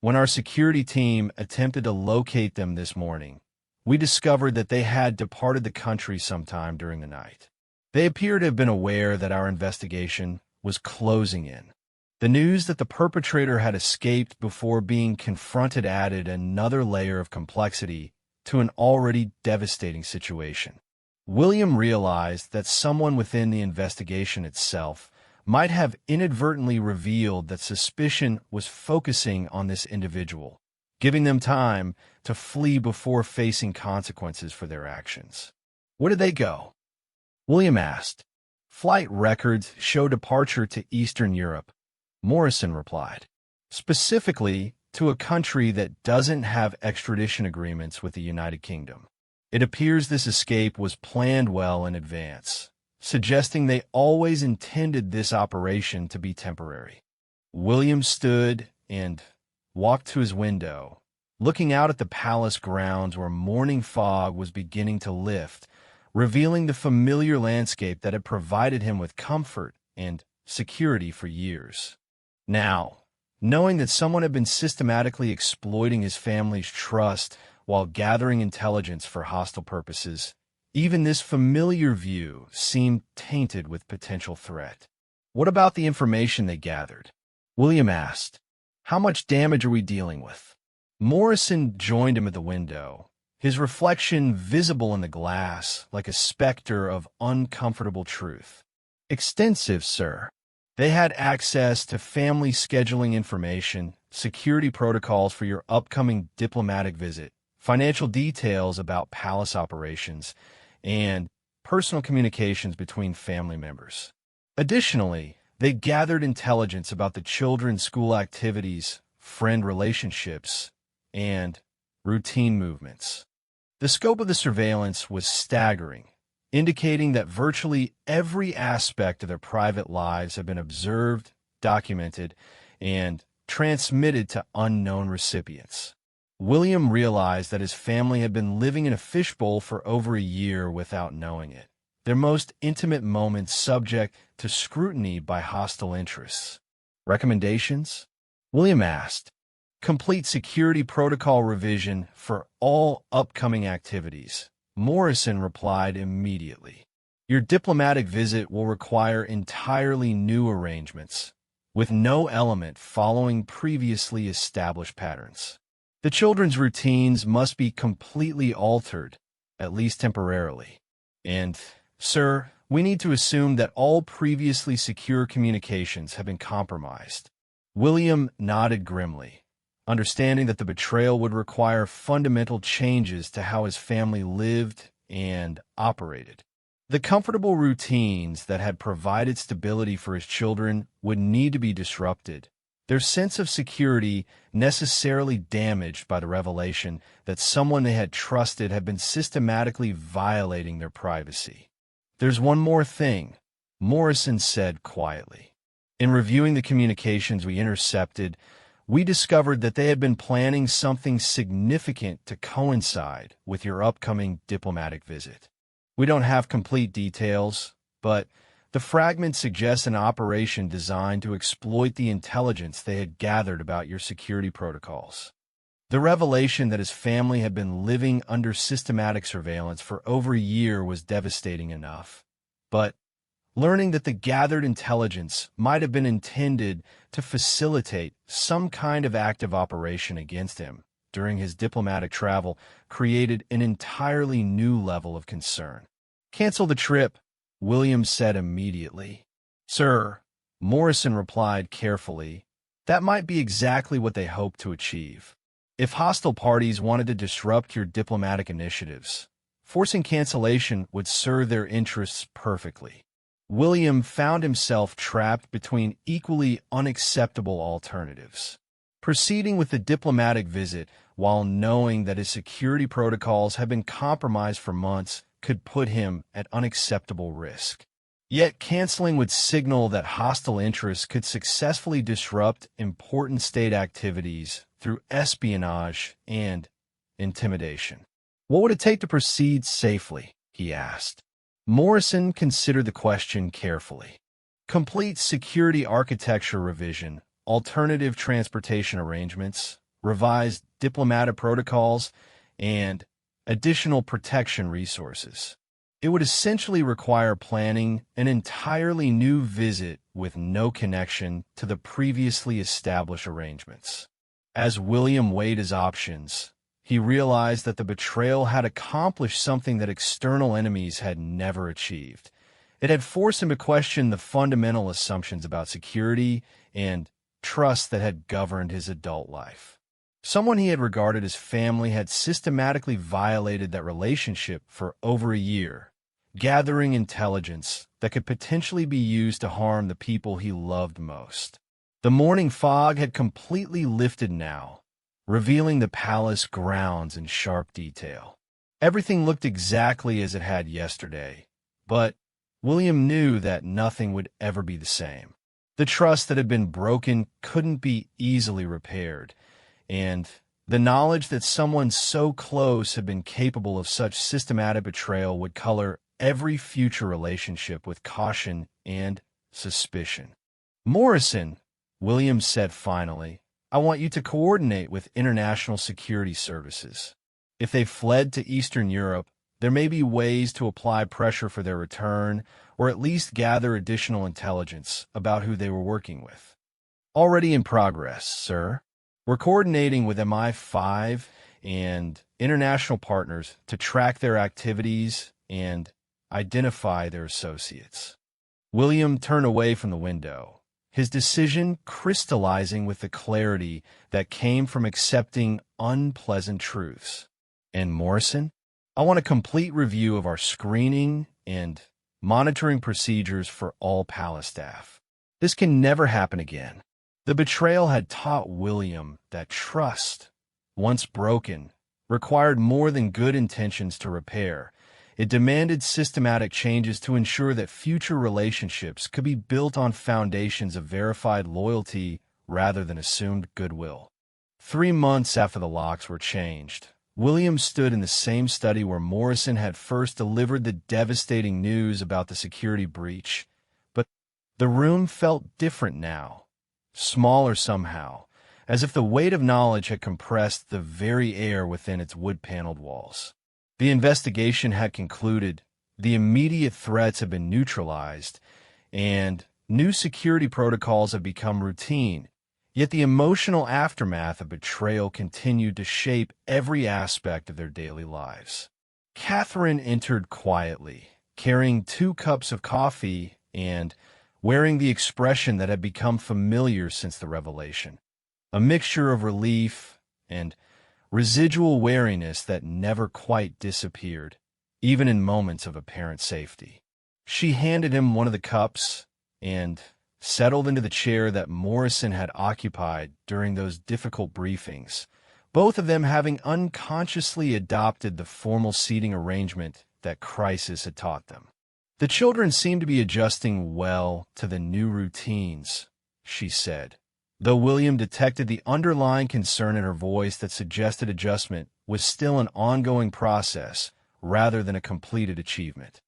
When our security team attempted to locate them this morning, we discovered that they had departed the country sometime during the night. They appear to have been aware that our investigation was closing in. The news that the perpetrator had escaped before being confronted added another layer of complexity to an already devastating situation. William realized that someone within the investigation itself might have inadvertently revealed that suspicion was focusing on this individual, giving them time to flee before facing consequences for their actions. Where did they go? William asked. Flight records show departure to Eastern Europe, Morrison replied. Specifically, to a country that doesn't have extradition agreements with the United Kingdom. It appears this escape was planned well in advance, suggesting they always intended this operation to be temporary. William stood and walked to his window, looking out at the palace grounds where morning fog was beginning to lift, revealing the familiar landscape that had provided him with comfort and security for years. Now, knowing that someone had been systematically exploiting his family's trust while gathering intelligence for hostile purposes, even this familiar view seemed tainted with potential threat. What about the information they gathered? William asked. How much damage are we dealing with? Morrison joined him at the window, his reflection visible in the glass like a specter of uncomfortable truth. Extensive, sir. They had access to family scheduling information, security protocols for your upcoming diplomatic visit, financial details about palace operations, and personal communications between family members. Additionally, they gathered intelligence about the children's school activities, friend relationships, and routine movements. The scope of the surveillance was staggering, indicating that virtually every aspect of their private lives had been observed, documented, and transmitted to unknown recipients. William realized that his family had been living in a fishbowl for over a year without knowing it, their most intimate moments subject to scrutiny by hostile interests. Recommendations? William asked. Complete security protocol revision for all upcoming activities. Morrison replied immediately. Your diplomatic visit will require entirely new arrangements, with no element following previously established patterns. The children's routines must be completely altered, at least temporarily. And, sir, we need to assume that all previously secure communications have been compromised. William nodded grimly, understanding that the betrayal would require fundamental changes to how his family lived and operated. The comfortable routines that had provided stability for his children would need to be disrupted, their sense of security necessarily damaged by the revelation that someone they had trusted had been systematically violating their privacy. There's one more thing, Morrison said quietly. In reviewing the communications we intercepted, we discovered that they had been planning something significant to coincide with your upcoming diplomatic visit. We don't have complete details, but the fragment suggests an operation designed to exploit the intelligence they had gathered about your security protocols. The revelation that his family had been living under systematic surveillance for over a year was devastating enough. But learning that the gathered intelligence might have been intended to facilitate some kind of active operation against him during his diplomatic travel created an entirely new level of concern. "Cancel the trip," William said immediately. "Sir," Morrison replied carefully, "that might be exactly what they hoped to achieve. If hostile parties wanted to disrupt your diplomatic initiatives, forcing cancellation would serve their interests perfectly." William found himself trapped between equally unacceptable alternatives. Proceeding with the diplomatic visit while knowing that his security protocols had been compromised for months could put him at unacceptable risk. Yet canceling would signal that hostile interests could successfully disrupt important state activities through espionage and intimidation. "What would it take to proceed safely?" he asked. Morrison considered the question carefully. "Complete security architecture revision, alternative transportation arrangements, revised diplomatic protocols, and additional protection resources. It would essentially require planning an entirely new visit with no connection to the previously established arrangements." As William weighed his options, he realized that the betrayal had accomplished something that external enemies had never achieved. It had forced him to question the fundamental assumptions about security and trust that had governed his adult life. Someone he had regarded as family had systematically violated that relationship for over a year, gathering intelligence that could potentially be used to harm the people he loved most. The morning fog had completely lifted now, revealing the palace grounds in sharp detail. Everything looked exactly as it had yesterday, but William knew that nothing would ever be the same. The trust that had been broken couldn't be easily repaired, and the knowledge that someone so close had been capable of such systematic betrayal would color every future relationship with caution and suspicion. "Morrison," William said finally, "I want you to coordinate with international security services. If they fled to Eastern Europe, there may be ways to apply pressure for their return, or at least gather additional intelligence about who they were working with." "Already in progress, sir. We're coordinating with MI5 and international partners to track their activities and identify their associates." William turned away from the window, his decision crystallizing with the clarity that came from accepting unpleasant truths. "And Morrison, I want a complete review of our screening and monitoring procedures for all palace staff. This can never happen again." The betrayal had taught William that trust, once broken, required more than good intentions to repair. It demanded systematic changes to ensure that future relationships could be built on foundations of verified loyalty rather than assumed goodwill. 3 months after the locks were changed, William stood in the same study where Morrison had first delivered the devastating news about the security breach. But the room felt different now, smaller somehow, as if the weight of knowledge had compressed the very air within its wood-paneled walls. The investigation had concluded, the immediate threats had been neutralized, and new security protocols had become routine. Yet the emotional aftermath of betrayal continued to shape every aspect of their daily lives. Catherine entered quietly, carrying 2 cups of coffee and wearing the expression that had become familiar since the revelation, a mixture of relief and residual wariness that never quite disappeared, even in moments of apparent safety. She handed him one of the cups and settled into the chair that Morrison had occupied during those difficult briefings, both of them having unconsciously adopted the formal seating arrangement that crisis had taught them. "The children seem to be adjusting well to the new routines," she said, though William detected the underlying concern in her voice that suggested adjustment was still an ongoing process rather than a completed achievement.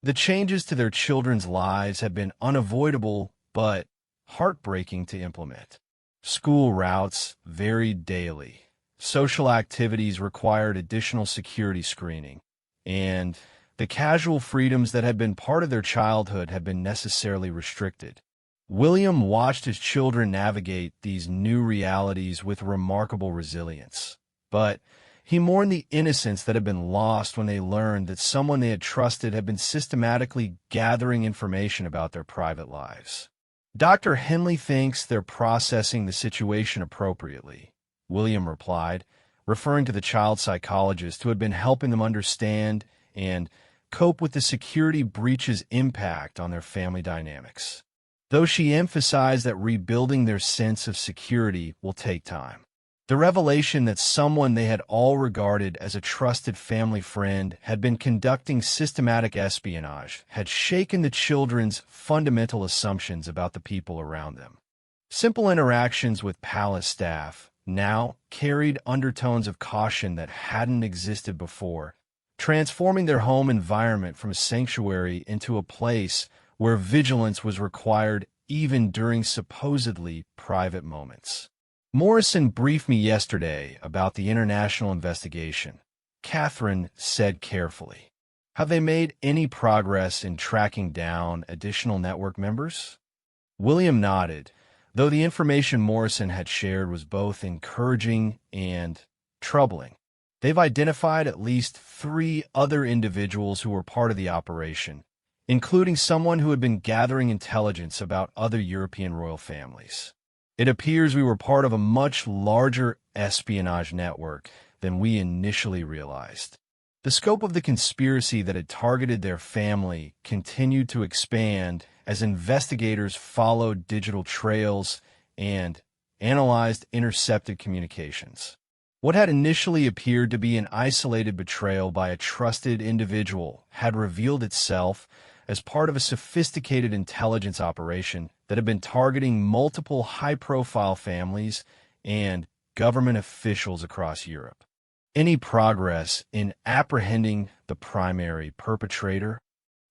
The changes to their children's lives had been unavoidable but heartbreaking to implement. School routes varied daily, social activities required additional security screening, and the casual freedoms that had been part of their childhood had been necessarily restricted. William watched his children navigate these new realities with remarkable resilience, but he mourned the innocence that had been lost when they learned that someone they had trusted had been systematically gathering information about their private lives. Dr. Henley thinks they're processing the situation appropriately, William replied, referring to the child psychologist who had been helping them understand and cope with the security breach's impact on their family dynamics. Though she emphasized that rebuilding their sense of security will take time. The revelation that someone they had all regarded as a trusted family friend had been conducting systematic espionage had shaken the children's fundamental assumptions about the people around them. Simple interactions with palace staff now carried undertones of caution that hadn't existed before, transforming their home environment from a sanctuary into a place where vigilance was required even during supposedly private moments. Morrison briefed me yesterday about the international investigation, Catherine said carefully. Have they made any progress in tracking down additional network members? William nodded, though the information Morrison had shared was both encouraging and troubling. They've identified at least 3 other individuals who were part of the operation, including someone who had been gathering intelligence about other European royal families. It appears we were part of a much larger espionage network than we initially realized. The scope of the conspiracy that had targeted their family continued to expand as investigators followed digital trails and analyzed intercepted communications. What had initially appeared to be an isolated betrayal by a trusted individual had revealed itself as part of a sophisticated intelligence operation that had been targeting multiple high-profile families and government officials across Europe. Any progress in apprehending the primary perpetrator?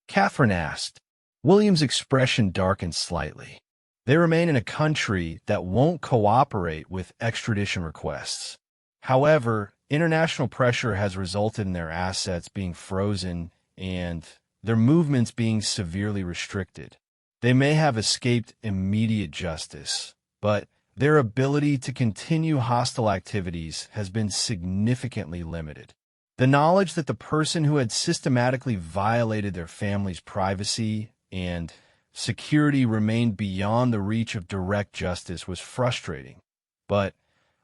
Catherine asked. William's expression darkened slightly. They remain in a country that won't cooperate with extradition requests. However, international pressure has resulted in their assets being frozen and their movements being severely restricted. They may have escaped immediate justice, but their ability to continue hostile activities has been significantly limited. The knowledge that the person who had systematically violated their family's privacy and security remained beyond the reach of direct justice was frustrating, but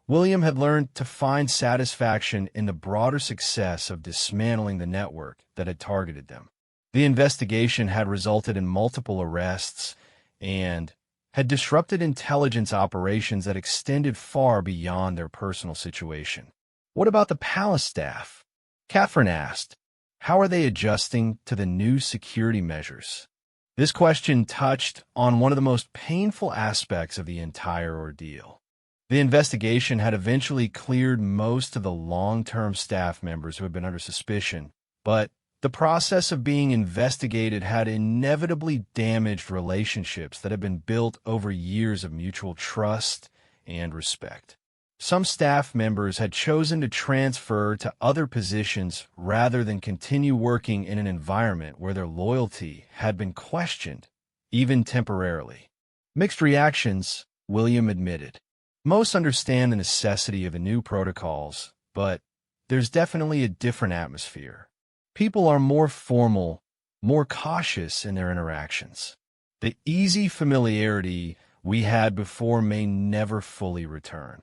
William had learned to find satisfaction in the broader success of dismantling the network that had targeted them. The investigation had resulted in multiple arrests and had disrupted intelligence operations that extended far beyond their personal situation. What about the palace staff? Catherine asked. How are they adjusting to the new security measures? This question touched on one of the most painful aspects of the entire ordeal. The investigation had eventually cleared most of the long-term staff members who had been under suspicion, but the process of being investigated had inevitably damaged relationships that had been built over years of mutual trust and respect. Some staff members had chosen to transfer to other positions rather than continue working in an environment where their loyalty had been questioned, even temporarily. Mixed reactions, William admitted. Most understand the necessity of the new protocols, but there's definitely a different atmosphere. People are more formal, more cautious in their interactions. The easy familiarity we had before may never fully return.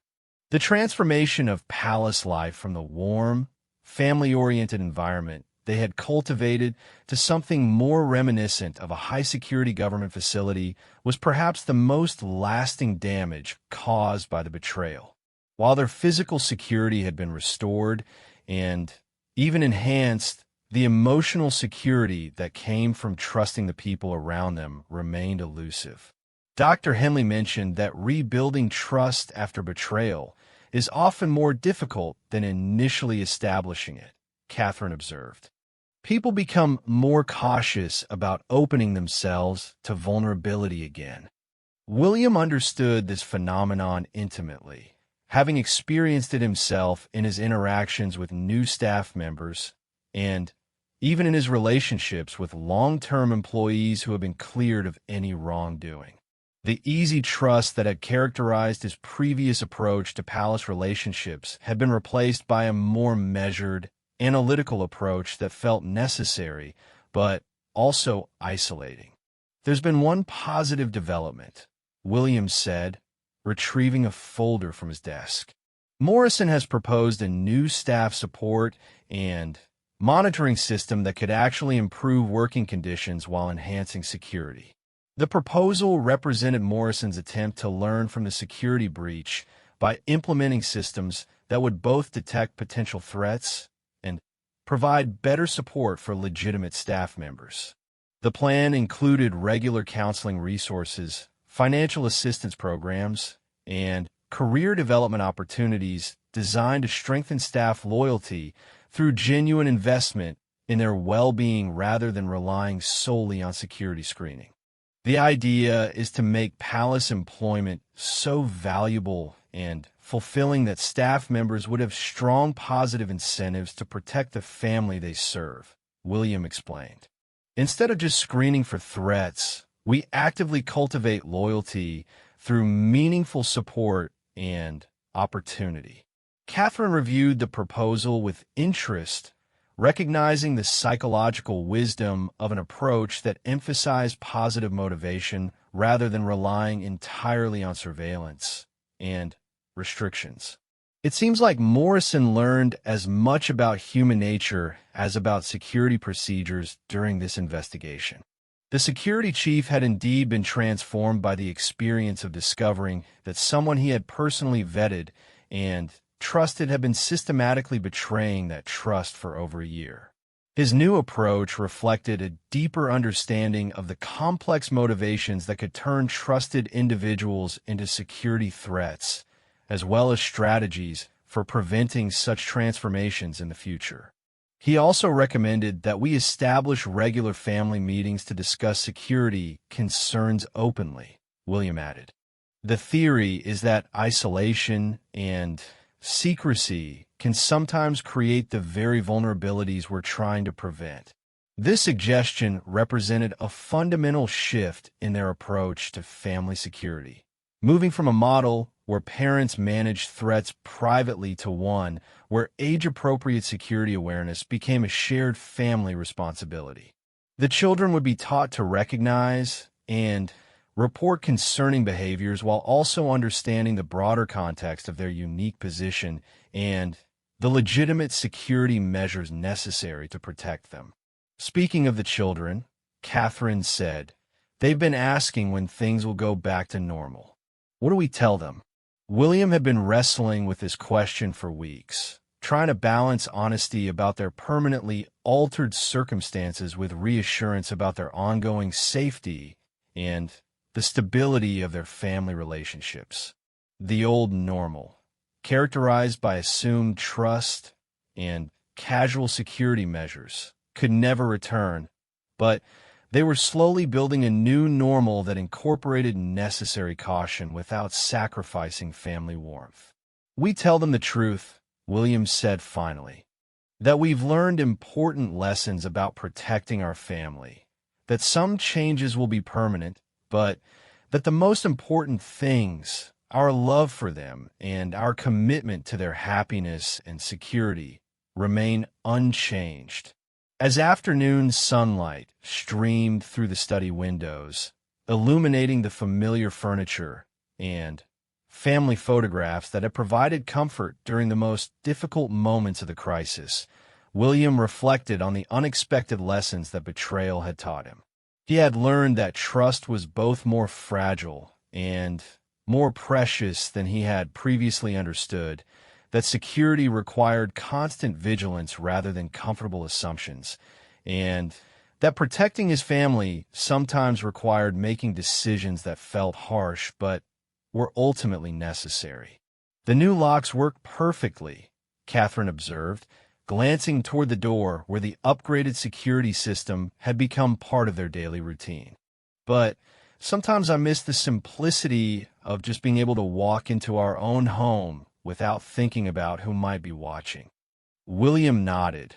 The transformation of palace life from the warm, family-oriented environment they had cultivated to something more reminiscent of a high-security government facility was perhaps the most lasting damage caused by the betrayal. While their physical security had been restored and even enhanced, the emotional security that came from trusting the people around them remained elusive. Dr. Henley mentioned that rebuilding trust after betrayal is often more difficult than initially establishing it, Catherine observed. People become more cautious about opening themselves to vulnerability again. William understood this phenomenon intimately, having experienced it himself in his interactions with new staff members and even in his relationships with long-term employees who have been cleared of any wrongdoing. The easy trust that had characterized his previous approach to palace relationships had been replaced by a more measured, analytical approach that felt necessary, but also isolating. "There's been one positive development," Williams said, retrieving a folder from his desk. "Morrison has proposed a new staff support and monitoring system that could actually improve working conditions while enhancing security." The proposal represented Morrison's attempt to learn from the security breach by implementing systems that would both detect potential threats and provide better support for legitimate staff members. The plan included regular counseling resources, financial assistance programs, and career development opportunities designed to strengthen staff loyalty through genuine investment in their well-being rather than relying solely on security screening. The idea is to make palace employment so valuable and fulfilling that staff members would have strong positive incentives to protect the family they serve, William explained. "Instead of just screening for threats, we actively cultivate loyalty through meaningful support and opportunity." Catherine reviewed the proposal with interest, recognizing the psychological wisdom of an approach that emphasized positive motivation rather than relying entirely on surveillance and restrictions. It seems like Morrison learned as much about human nature as about security procedures during this investigation. The security chief had indeed been transformed by the experience of discovering that someone he had personally vetted and trusted had been systematically betraying that trust for over a year. His new approach reflected a deeper understanding of the complex motivations that could turn trusted individuals into security threats, as well as strategies for preventing such transformations in the future. He also recommended that we establish regular family meetings to discuss security concerns openly, William added. "The theory is that isolation and secrecy can sometimes create the very vulnerabilities we're trying to prevent." This suggestion represented a fundamental shift in their approach to family security, moving from a model where parents managed threats privately to one where age-appropriate security awareness became a shared family responsibility. The children would be taught to recognize and report concerning behaviors while also understanding the broader context of their unique position and the legitimate security measures necessary to protect them. Speaking of the children, Catherine said, "They've been asking when things will go back to normal. What do we tell them?" William had been wrestling with this question for weeks, trying to balance honesty about their permanently altered circumstances with reassurance about their ongoing safety and the stability of their family relationships. The old normal, characterized by assumed trust and casual security measures, could never return, but they were slowly building a new normal that incorporated necessary caution without sacrificing family warmth. "We tell them the truth," Williams said finally, "that we've learned important lessons about protecting our family, that some changes will be permanent, but that the most important things, our love for them and our commitment to their happiness and security, remain unchanged." As afternoon sunlight streamed through the study windows, illuminating the familiar furniture and family photographs that had provided comfort during the most difficult moments of the crisis, William reflected on the unexpected lessons that betrayal had taught him. He had learned that trust was both more fragile and more precious than he had previously understood, that security required constant vigilance rather than comfortable assumptions, and that protecting his family sometimes required making decisions that felt harsh but were ultimately necessary. "The new locks work perfectly," Catherine observed, glancing toward the door where the upgraded security system had become part of their daily routine. "But sometimes I miss the simplicity of just being able to walk into our own home without thinking about who might be watching. William nodded,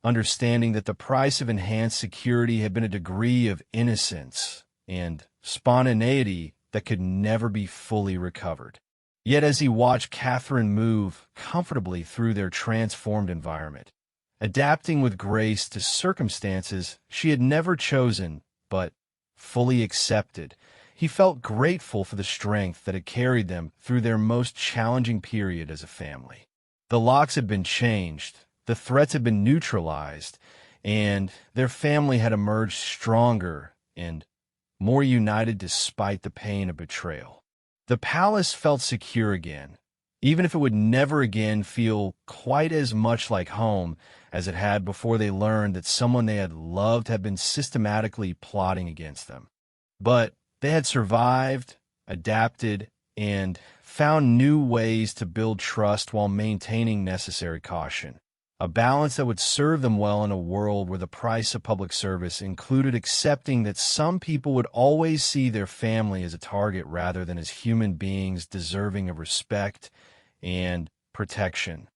understanding that the price of enhanced security had been a degree of innocence and spontaneity that could never be fully recovered. Yet as he watched Catherine move comfortably through their transformed environment, adapting with grace to circumstances she had never chosen but fully accepted, he felt grateful for the strength that had carried them through their most challenging period as a family. The locks had been changed, the threats had been neutralized, and their family had emerged stronger and more united despite the pain of betrayal. The palace felt secure again, even if it would never again feel quite as much like home as it had before they learned that someone they had loved had been systematically plotting against them. But they had survived, adapted, and found new ways to build trust while maintaining necessary caution. A balance that would serve them well in a world where the price of public service included accepting that some people would always see their family as a target rather than as human beings deserving of respect and protection.